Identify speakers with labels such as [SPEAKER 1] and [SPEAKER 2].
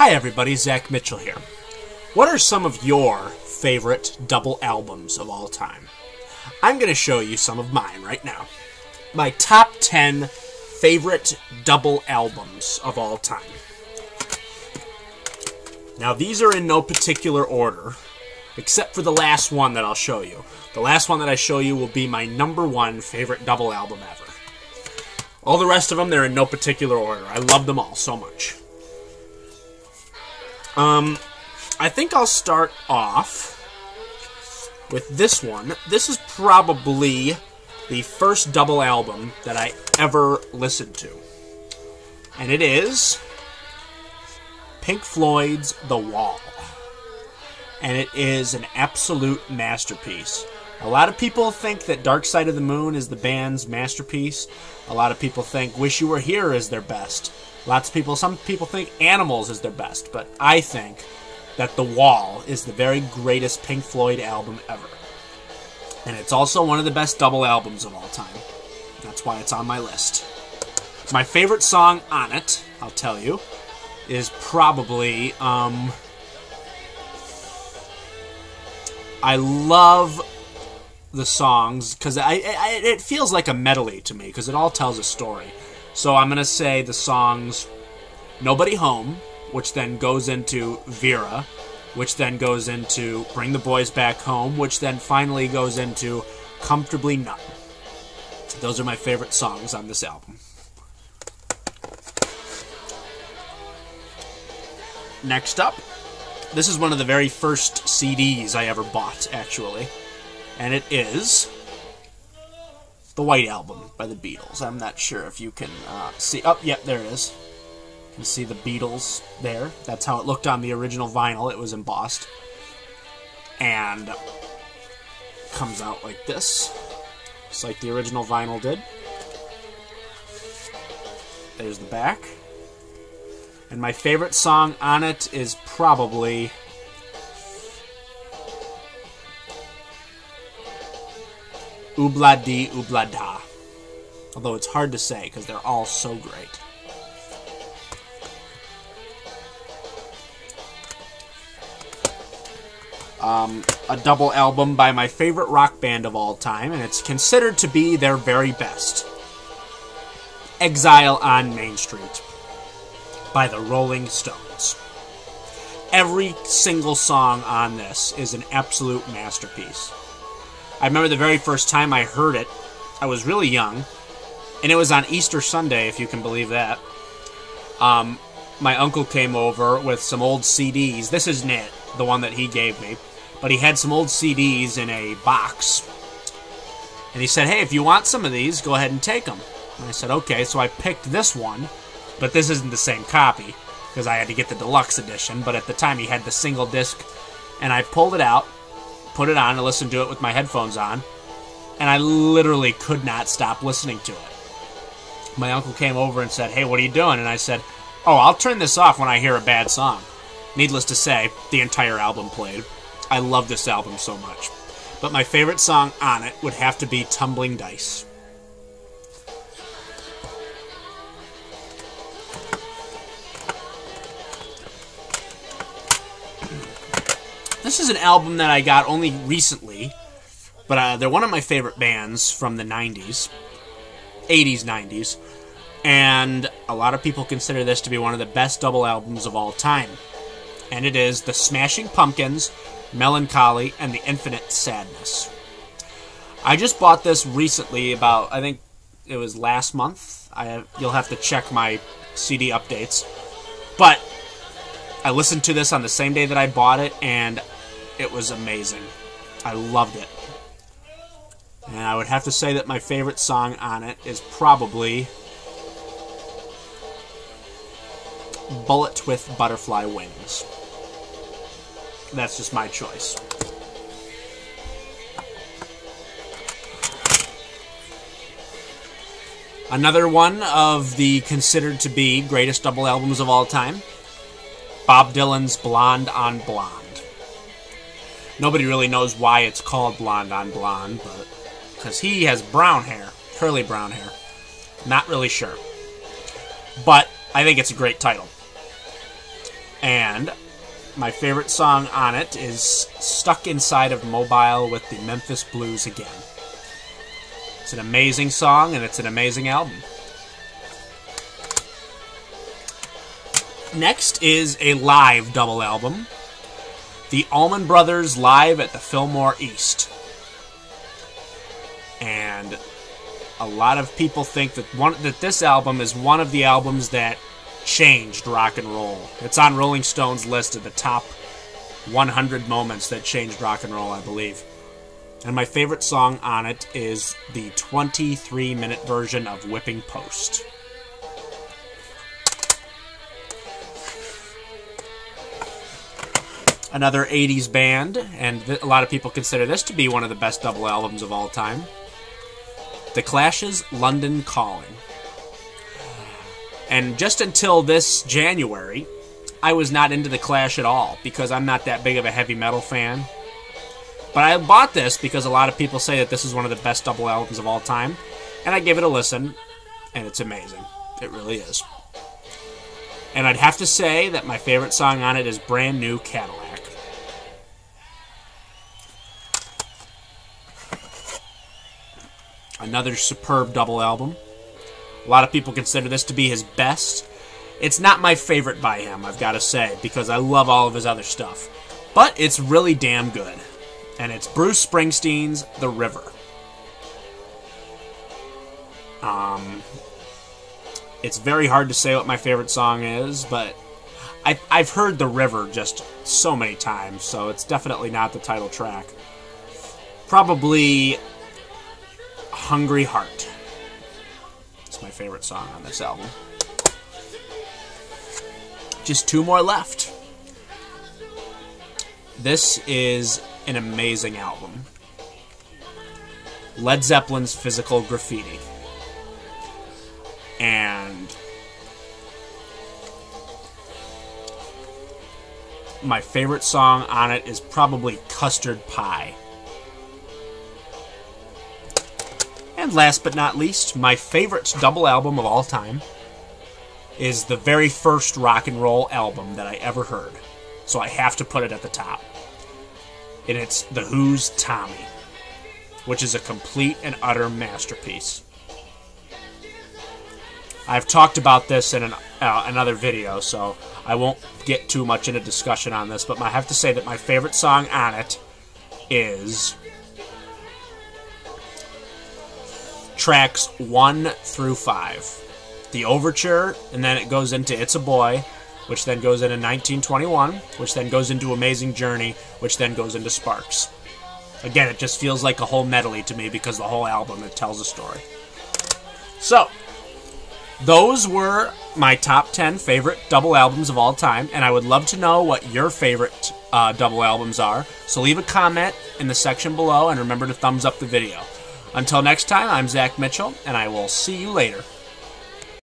[SPEAKER 1] Hi everybody, Zach Mitchell here. What are some of your favorite double albums of all time? I'm going to show you some of mine right now. My top 10 favorite double albums of all time. Now these are in no particular order, except for the last one that I'll show you. The last one that I show you will be my #1 favorite double album ever. All the rest of them, they're in no particular order. I love them all so much. I think I'll start off with this one. This is probably the first double album that I ever listened to. And it is Pink Floyd's The Wall. And it is an absolute masterpiece. A lot of people think that Dark Side of the Moon is the band's masterpiece. A lot of people think Wish You Were Here is their best. Some people think Animals is their best, but I think that The Wall is the very greatest Pink Floyd album ever. And it's also one of the best double albums of all time. That's why it's on my list. My favorite song on it, I'll tell you, is probably, I love the songs, because it feels like a medley to me, because it all tells a story. So I'm going to say the songs Nobody Home, which then goes into Vera, which then goes into Bring the Boys Back Home, which then finally goes into Comfortably Numb. Those are my favorite songs on this album. Next up, this is one of the very first CDs I ever bought, actually. And it is the White Album by the Beatles. I'm not sure if you can see... Oh, yep, there it is. You can see the Beatles there. That's how it looked on the original vinyl. It was embossed. And it comes out like this. Just like the original vinyl did. There's the back. And my favorite song on it is probably... Oobla Dee Oobla Da. Although it's hard to say because they're all so great. A double album by my favorite rock band of all time, and it's considered to be their very best. Exile on Main Street by the Rolling Stones. Every single song on this is an absolute masterpiece. I remember the very first time I heard it, I was really young, and it was on Easter Sunday, if you can believe that. My uncle came over with some old CDs. This isn't it, the one that he gave me, but he had some old CDs in a box. And he said, hey, if you want some of these, go ahead and take them. And I said, okay, so I picked this one, but this isn't the same copy, because I had to get the deluxe edition, but at the time he had the single disc, and I pulled it out, put it on and listened to it with my headphones on, and I literally could not stop listening to it. My uncle came over and said, hey, what are you doing? And I said, oh, I'll turn this off when I hear a bad song. Needless to say, the entire album played. I love this album so much. But my favorite song on it would have to be Tumbling Dice. This is an album that I got only recently, but they're one of my favorite bands from the 90s, 80s, 90s, and a lot of people consider this to be one of the best double albums of all time. And it is The Smashing Pumpkins, Melancholy, and The Infinite Sadness. I just bought this recently, about, I think it was last month. You'll have to check my CD updates. But I listened to this on the same day that I bought it, and it was amazing. I loved it. And I would have to say that my favorite song on it is probably Bullet with Butterfly Wings. That's just my choice. Another one of the considered to be greatest double albums of all time, Bob Dylan's Blonde on Blonde. Nobody really knows why it's called Blonde on Blonde, but because he has brown hair, curly brown hair. Not really sure. But I think it's a great title. And my favorite song on it is Stuck Inside of Mobile with the Memphis Blues Again. It's an amazing song, and it's an amazing album. Next is a live double album. The Allman Brothers live at the Fillmore East. And a lot of people think that this album is one of the albums that changed rock and roll. It's on Rolling Stone's list of the top 100 moments that changed rock and roll, I believe. And my favorite song on it is the 23-minute version of Whipping Post. Another 80s band, and a lot of people consider this to be one of the best double albums of all time. The Clash's London Calling. And just until this January, I was not into The Clash at all, because I'm not that big of a heavy metal fan. But I bought this because a lot of people say that this is one of the best double albums of all time, and I gave it a listen, and it's amazing. It really is. And I'd have to say that my favorite song on it is Brand New Cadillac. Another superb double album. A lot of people consider this to be his best. It's not my favorite by him, I've got to say, because I love all of his other stuff. But it's really damn good. And it's Bruce Springsteen's The River. It's very hard to say what my favorite song is, but I've heard The River just so many times, so it's definitely not the title track. Probably Hungry Heart. It's my favorite song on this album. Just two more left. This is an amazing album. Led Zeppelin's Physical Graffiti. And my favorite song on it is probably Custard Pie. And last but not least, my favorite double album of all time is the very first rock and roll album that I ever heard. So I have to put it at the top. And it's The Who's Tommy, which is a complete and utter masterpiece. I've talked about this in another video, so I won't get too much into discussion on this, but I have to say that my favorite song on it is tracks 1 through 5. The Overture, and then it goes into It's a Boy, which then goes into 1921, which then goes into Amazing Journey, which then goes into Sparks. Again, it just feels like a whole medley to me because the whole album, it tells a story. So, those were my top 10 favorite double albums of all time, and I would love to know what your favorite double albums are. So leave a comment in the section below, and remember to thumbs up the video. Until next time, I'm Zach Mitchell, and I will see you later.